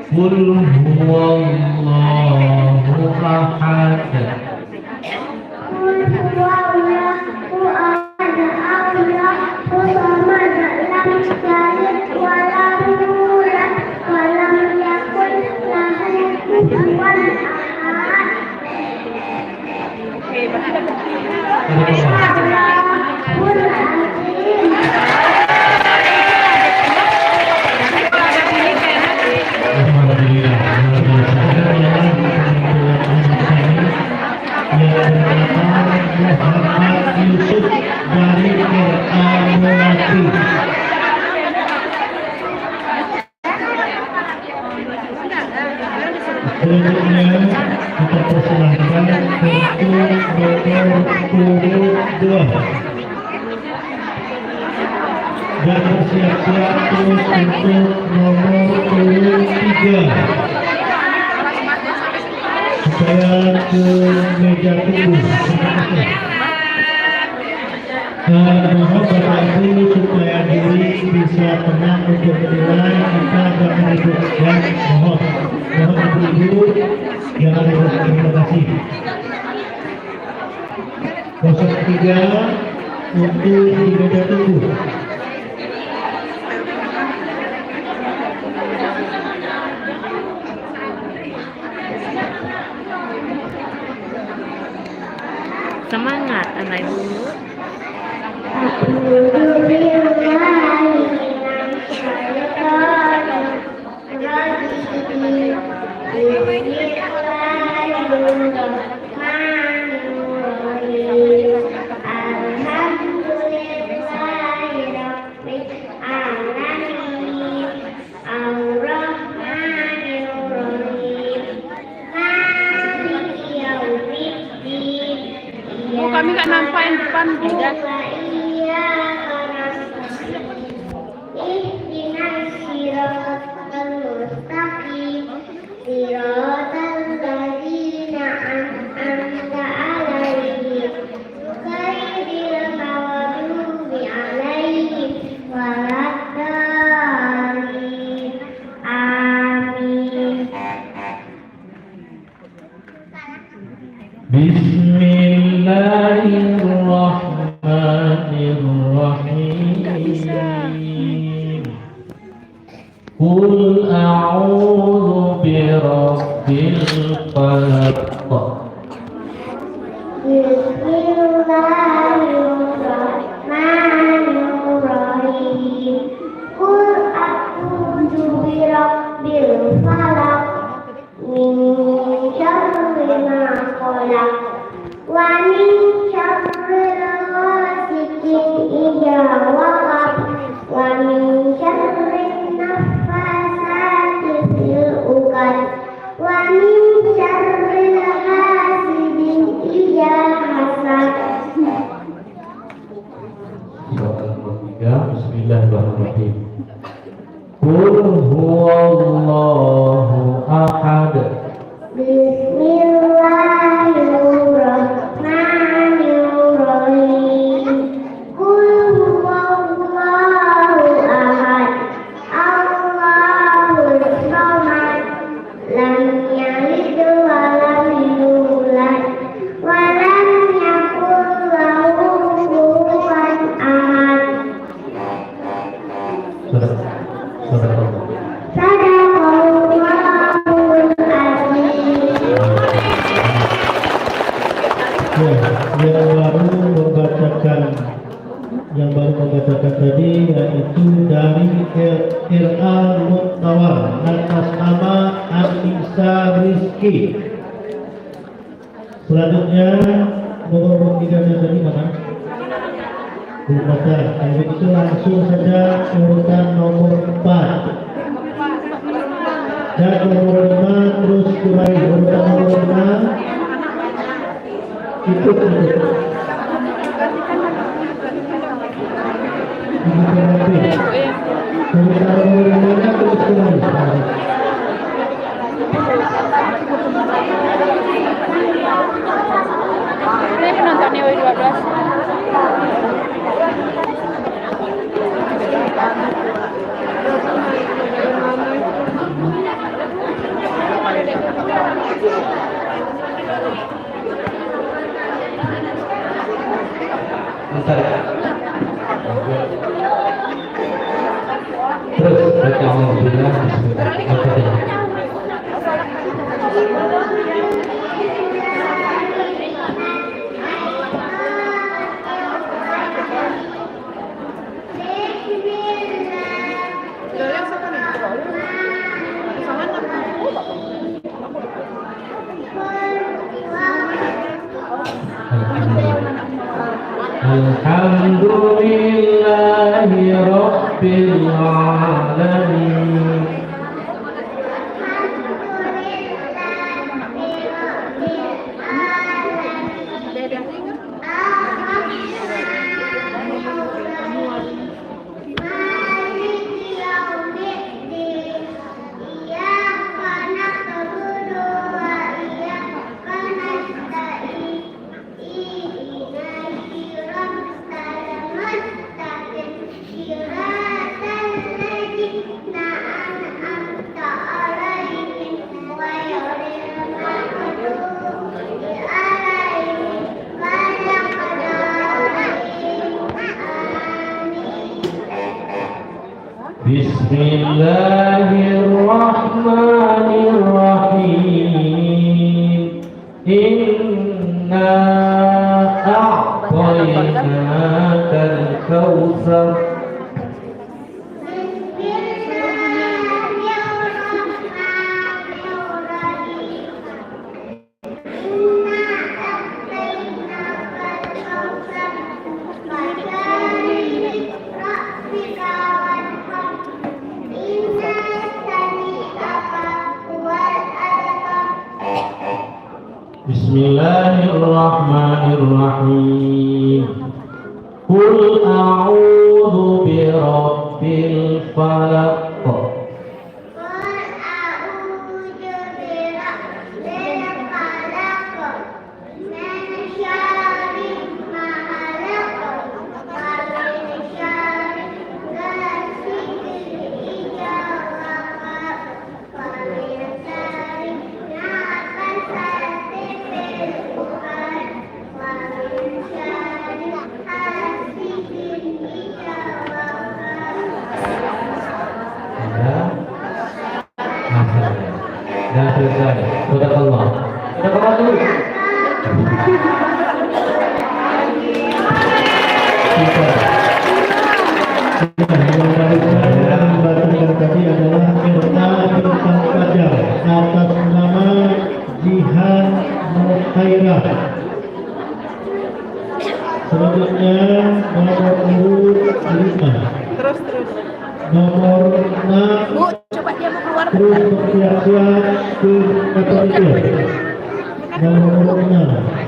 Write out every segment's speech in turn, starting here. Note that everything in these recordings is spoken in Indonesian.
Qul huwallahu ahad. Qul huwallahu ahad, Allahu samad, lam yalid wa lam yulad wa lam yakul lahu kufuwan ahad. Sadaqallahul azim. Muhammad Yusuf dari Amulati. Selanjutnya kita persilahkan untuk nomor 22 dan bersiap-siap terus untuk nomor 23 supaya ke meja tunggu. Mohon Bapak Ibu supaya diri bisa tenang untuk menilai, kita jangan ribut ya, mohon Ibu jangan ribut. Terima kasih. 03 untuk di meja tunggu. Semangat anak ibu. Kami nggak nampak yang depan, Bu. Bismillahirrahmanirrahim. Qul a'udzu birabbil falaq. Bismillahirrahmanirrahim. Qul a'udzu birabbil falaq min syarri ma khalaq wa min syarri ghasiqin idza waqab wa min syarri naffasati fil 'uqad wa min syarri hasidin idza hasad. Bismillahirrahmanirrahim. Qul huwallahu ahad. Bismillahirrahmanirrahim. Qul huwallahu ahad, Allahus samad, lam yalid wa lam yulad wa lam yakul lahu kufuwan ahad. Sadaqallahul azim. Yang baru membacakan tadi yaitu dari Ir'al Muttawar atas nama Anissa Rizki. Selanjutnya nomor 3 tadi mana? Baca. Kalau begitu langsung saja urutan nomor 4 dan nomor 5 terus kembali urutan nomor 5 itu Ini penontonnya W12. Bentar. Terus baca Alhamdulillah Bismillahirrahmanirrahim. Alhamdulillahi Rabbil Alamin. Bismillahirrahmanirrahim. Inna a'tainakal kautsar. Bismillahirrahmanirrahim. Qul a'udzu birabbil falaq. Dah selesai. Barakallah. Barakallah dulu. Yang bacakan tadi adalah Irta Bintang Fajar atas nama Jihan Mukhairah. Selanjutnya nomor urut 5. Terus. Nomor 6. Bu, coba dia mau keluar. Terus bersiap-siap ke kategori nomor urut 6.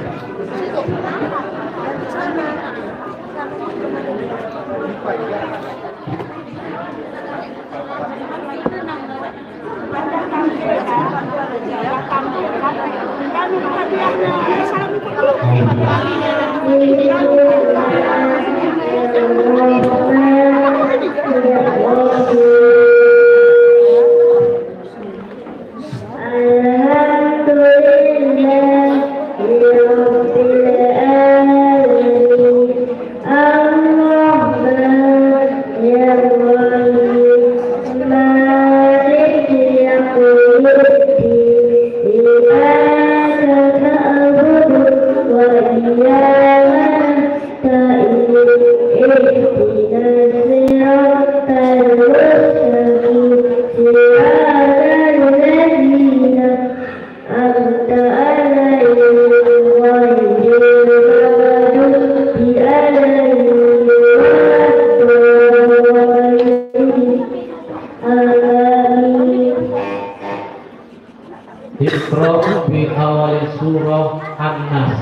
Iqra bi awal surah An-Nas.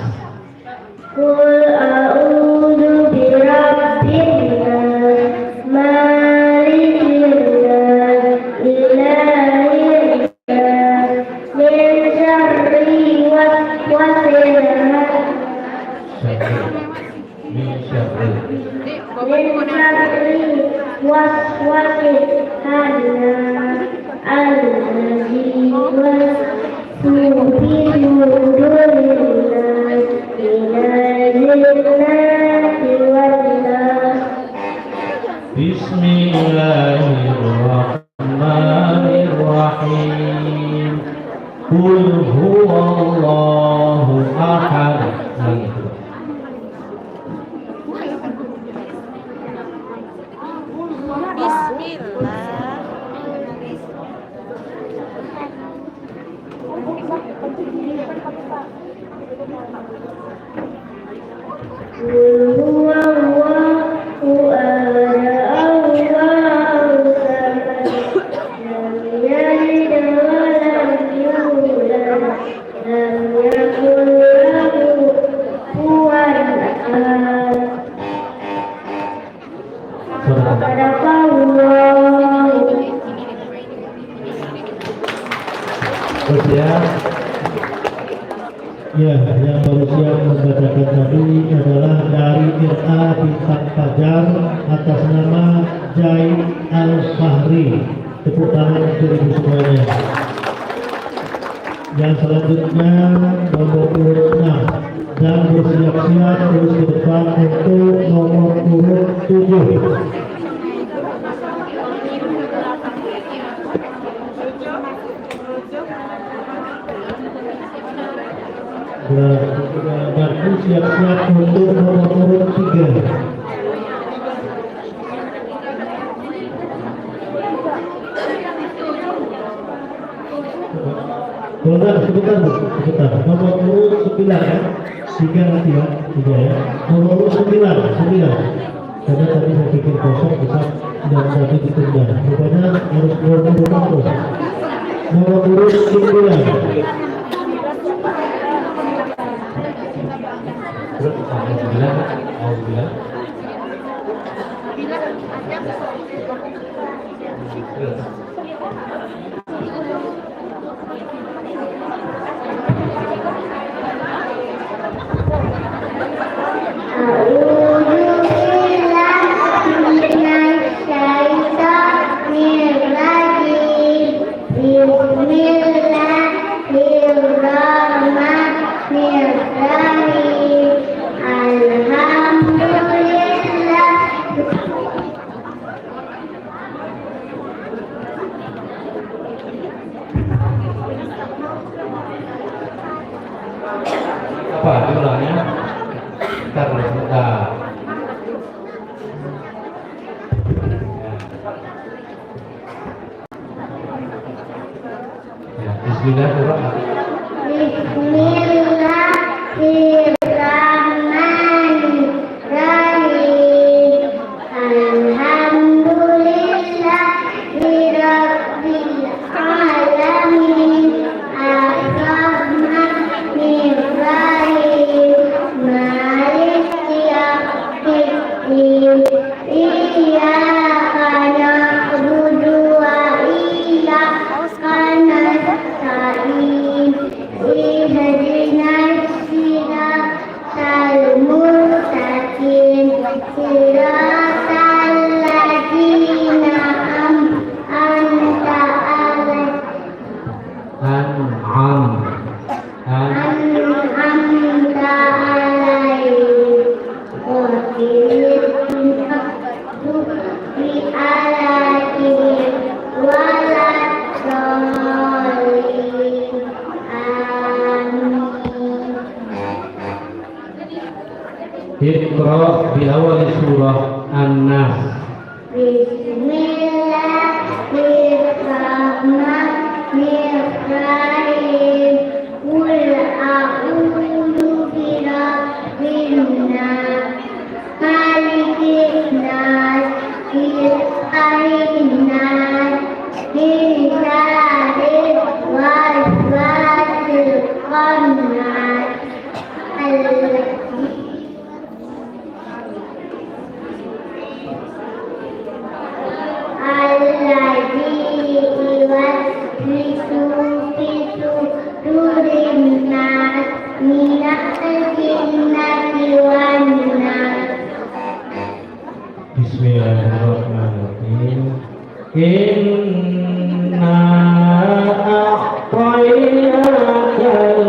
Qul a'udzu birabbin nas, malikin nas, ilahin nas, min syarri waswasil khannas alladzi Bismillahirrahmanirrahim. Qul huwallahu ahad. Ya, yang baru siap membacakan tadi adalah dari Ira Bintang Fajar atas nama Jai Al-Fahri. Tepuk tangan untuk ibu semuanya. Yang selanjutnya nomor urut 6 dan bersiap-siap terus ke depan untuk nomor urut 7. Garpu siap-siap untuk nomor urut 3. Sebentar, sebentar. Nomor urut 9 ya. 3 nanti ya, 3 ya. Nomor urut 9. Karena tadi saya pikir kosong bisa dan tadi ditunda. Rupanya harus nomor urut 1. Nomor urut 9. Apa diulangnya? Bentar, sebentar. Ya, bismillahirrahmanirrahim. Iqra bi awal surah An-Nas. Bismillahirrahmanirrahim. Qul a'udzu birabbin nas, malikin nas, ilahin nas, min syarril waswasil khannas. Bismillahirrahmanirrahim. Inna a'tainakal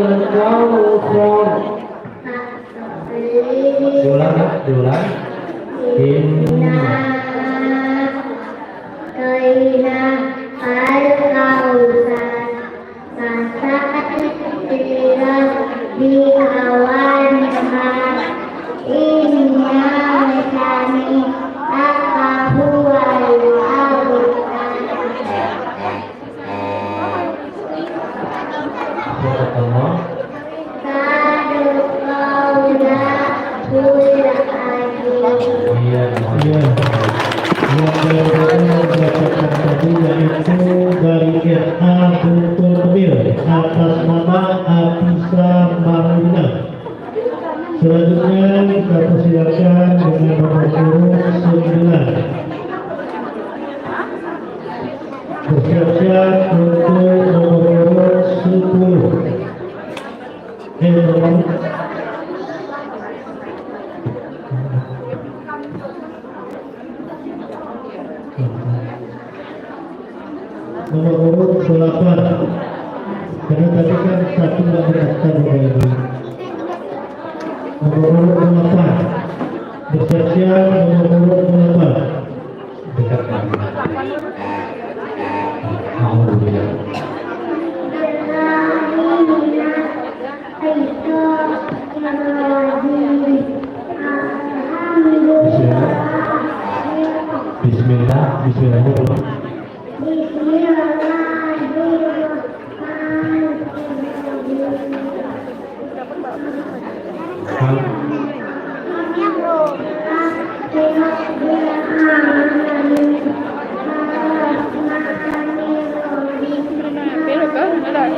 Sadaqallah. Iya. Ya, yang bacakan tadi yaitu dari RA Guntur Kemil atas nama Atisa Maruna. Selanjutnya kita persilakan dengan nomor urut 9. Bersiap-siap untuk nomor urut 10. Nomor urut 8. Karena tadi kan satu nggak berdaftar ini. Nomor urut 8. Bersiap-siap nomor urut 8. Dekat lagi. Alhamdulillah. Bismillah. Bismillah dulu. Pero kan ada.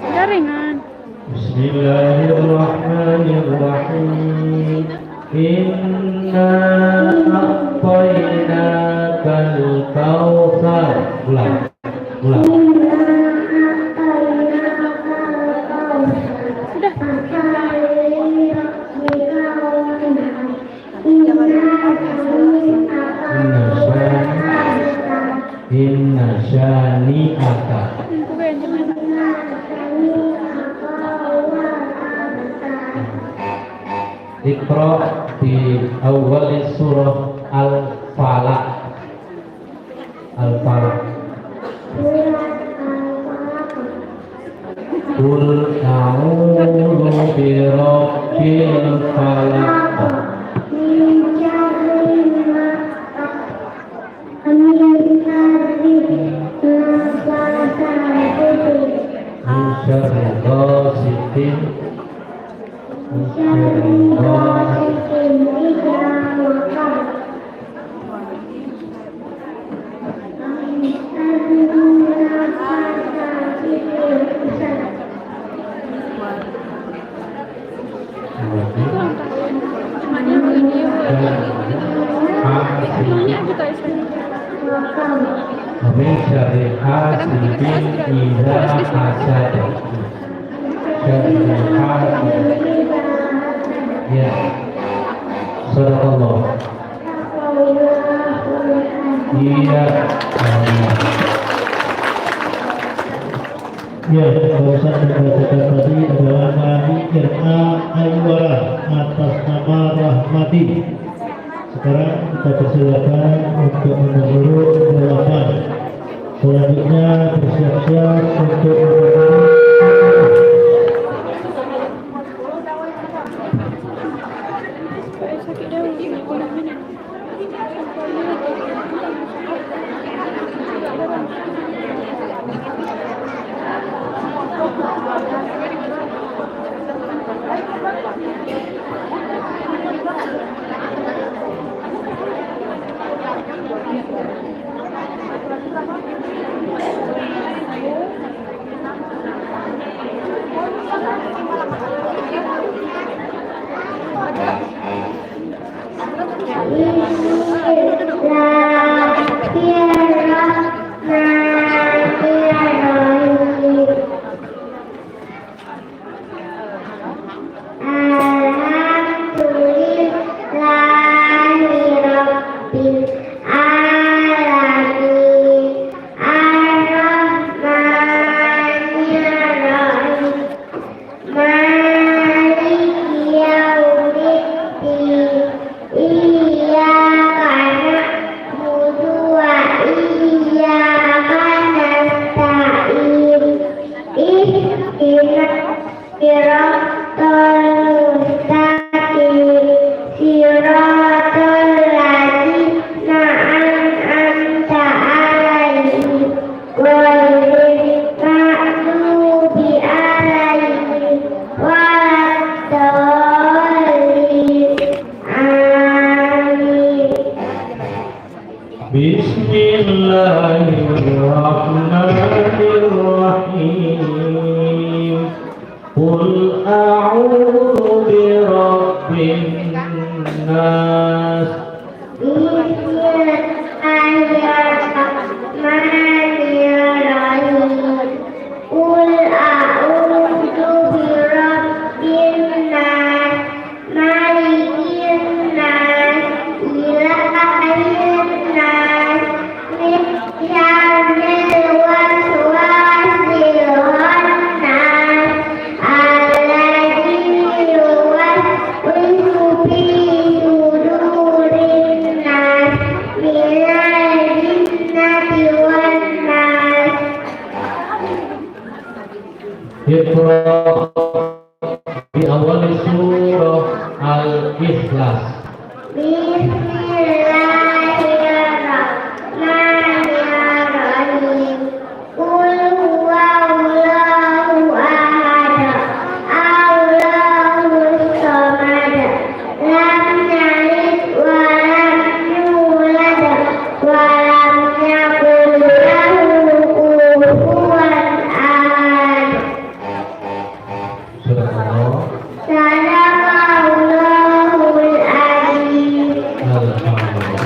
Jaringan. Bismillahirrahmanirrahim. Inna a'tainakal kautsar. Ulang. Inna syani'aka. Iqra di awal surah Al-Falaq. Qul a'udzu birabbil falaq. Min syarri ghasiqin Min syarri hasidin idza hasad. Syarri hasidin. Ya. Sadaqallah. Iya. Ya, barusan dibacakan tadi adalah Nabi RA Aywara atas nama Rahmati. Sekarang kita persilakan untuk nomor urut 8. Selanjutnya bersiap-siap untuk Iya. Bismillahirrahmanirrahim. Qul a'udzu birabbin nas. Bismillahirrahmanirrahim. Qul a'udzu birabbin nas, malikin nas, ilahin nas, min syarril waswasil khannas, alladzi yuwaswisu fi sudurin nas, minal jinnati wan nas. Iqra di awal surah Al-Ikhlas. Bismillahirrahmanirrahim. Qul huwallahu ahad, Allahus samad, lam yalid wa lam yulad wa lam yakul lahu kufuwan ahad. Subhanallah. Sadaqallahul adzim. Alhamdulillah.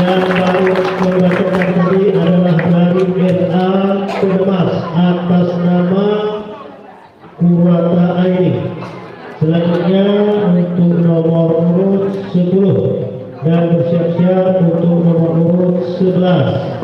Yang baru membacakan tadi adalah dari SA Kedemas atas nama Kurata Aini. Selanjutnya untuk nomor urut 10 dan bersiap-siap untuk nomor urut 11.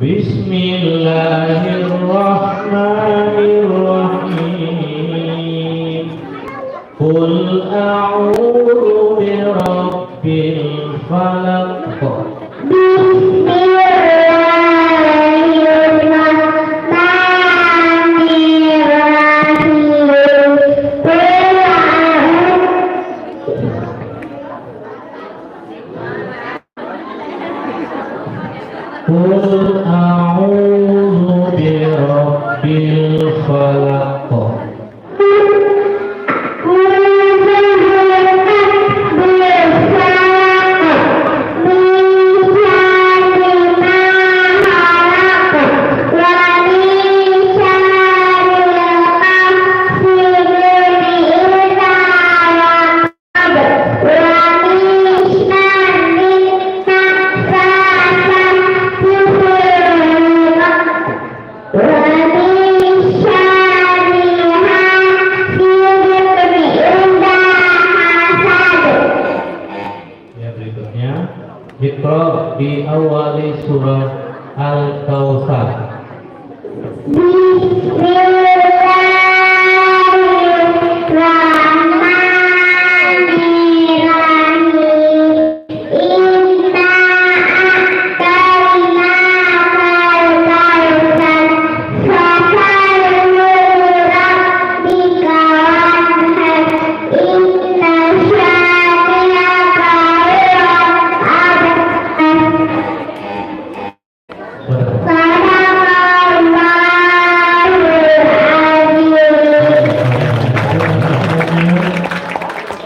Bismillahirrahmanirrahim. Qul a'udzu birabbil falaq. Qul a'udzu birabbil falaq. Iqra di awali surah Al-Kautsar.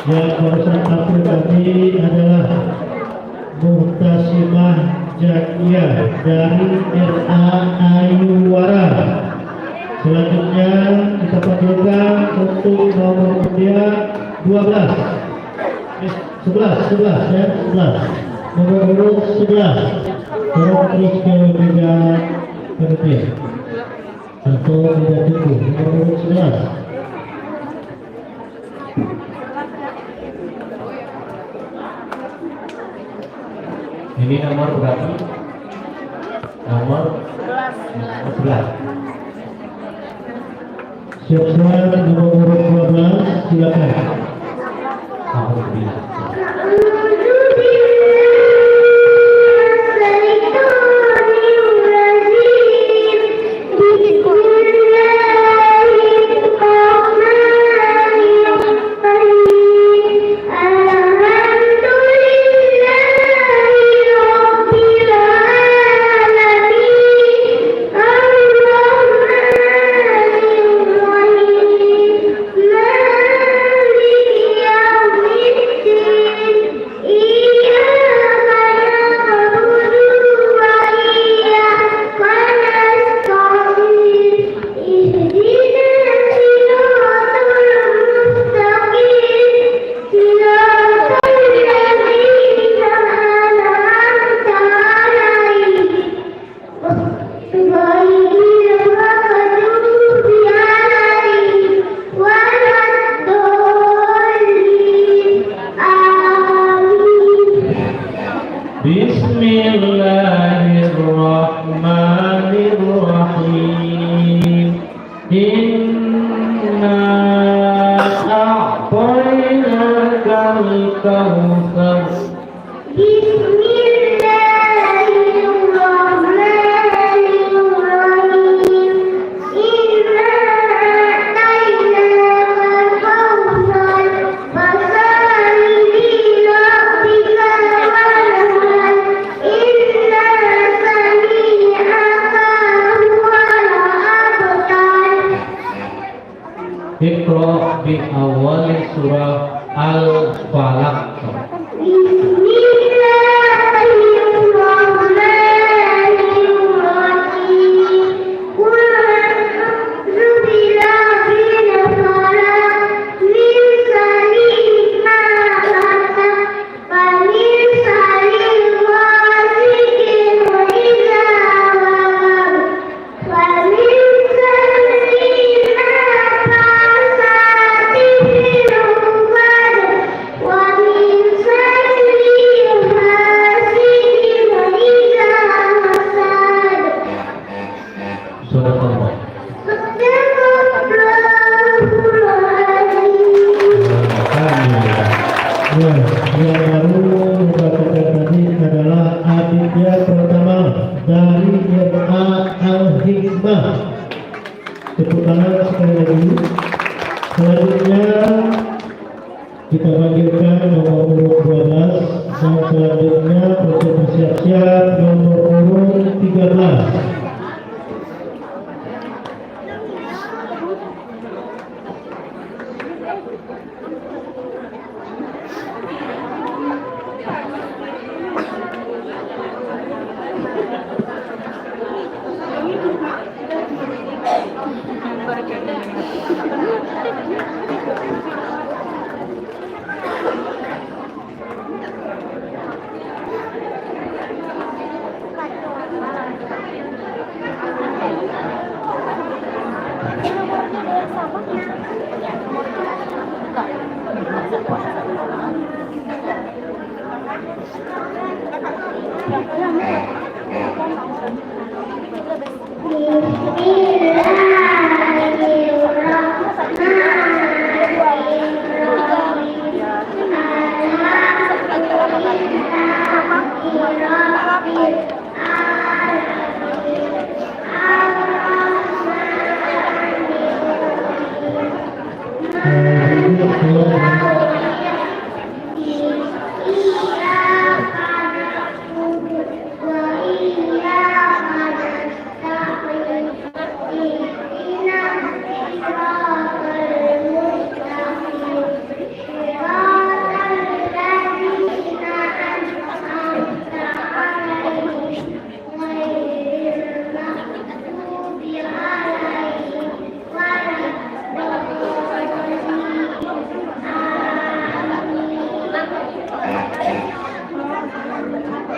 Yang barusan tampil tadi adalah Muhtasimah Jakiyah dari RA Ayuwara. Selanjutnya kita panggilkan untuk nomor dia 12. 11 ya, 11. Nomor urut 11. Tolong terus ke meja panitia. Atau tidak tunggu. Nomor urut 11. Ini nomor berapa? Nomor 11. Siap-siap nomor urut 12, silakan. Alhamdulillah. Bismillahirrahmanirrahim. Inna a'tainakal kautsar. Iqra bi awal surah Al-Falaq. Subhanallah. Yang baru mendapatkan tadi adalah aditya pertama dari RA Al-Hikmah. Tepuk tangan sekali lagi. Selanjutnya kita panggilkan nomor urut 12 dan selanjutnya untuk bersiap-siap nomor urut 13. Bismillah.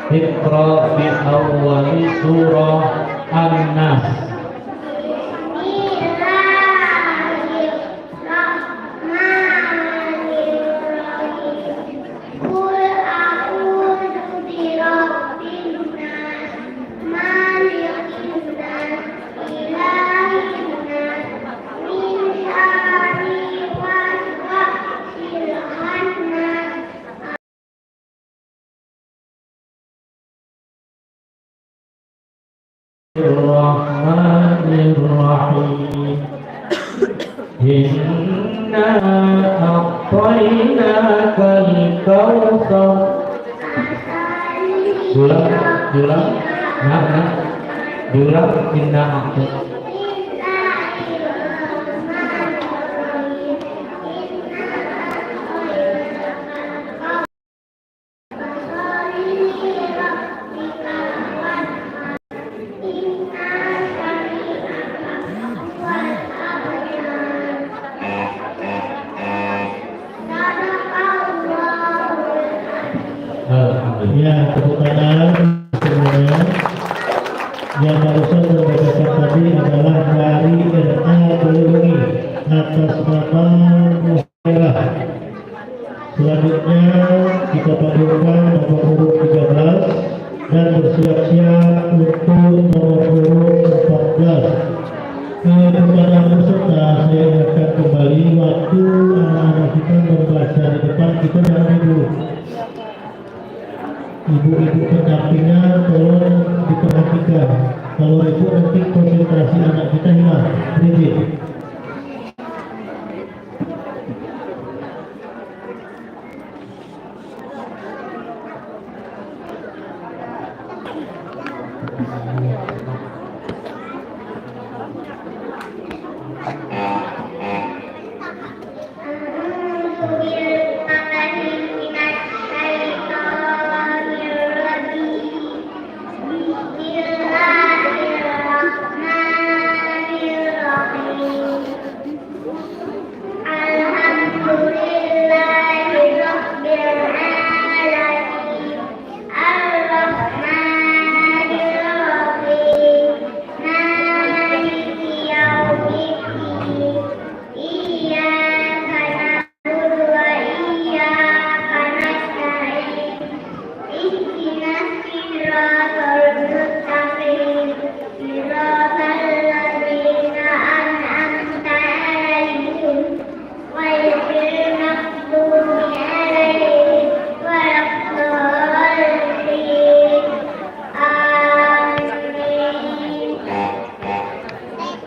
Iqra bi awwali surah An-Nas. Bismillahirrahmanirrahim. Inna a'tainakal kautsar. Diulang. Nah. Diulang. Inna a'tainakal. Ya, tepuk tangan semuanya. Yang barusan membacakan tadi adalah dari RA Belungi atas nama Musyairah. Selanjutnya kita padukan nomor urut 13 dan bersiap-siap untuk nomor urut 14. Kepada peserta saya ingatkan kembali waktu anak-anak kita membaca di depan kita jangan dulu. Ibu-ibu pendampingnya tolong diperhatikan. Kalau ibu nanti konsentrasi anak kita hilang. Kredit.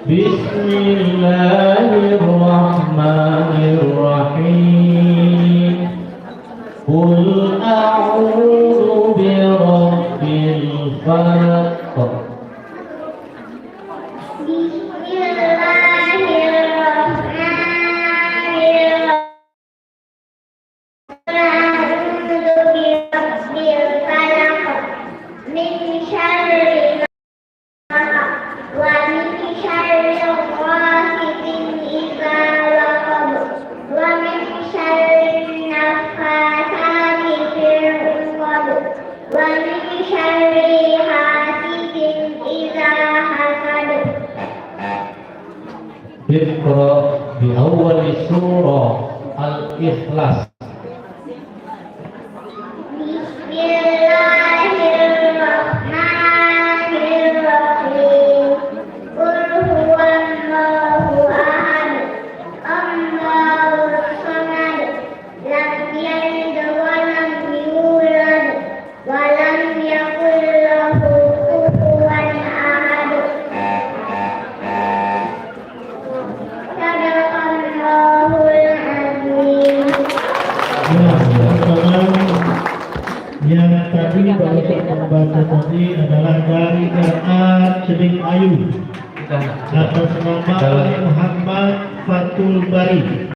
Bismillahirrahmanirrahim. Qul a'udzu birabbil falaq. Iqra bi awwali surah Al-Ikhlas. Bismillahirrahmanirrahim. Qul huwallahu ahad, Allahus samad, lam yalid wa lam yulad wa lam yakul lahu kufuwan ahad. Sadaqallahul azim. Yang tadi baru membaca tadi adalah dari RA Ceding Ayu atas nama Muhammad Fatul Bari.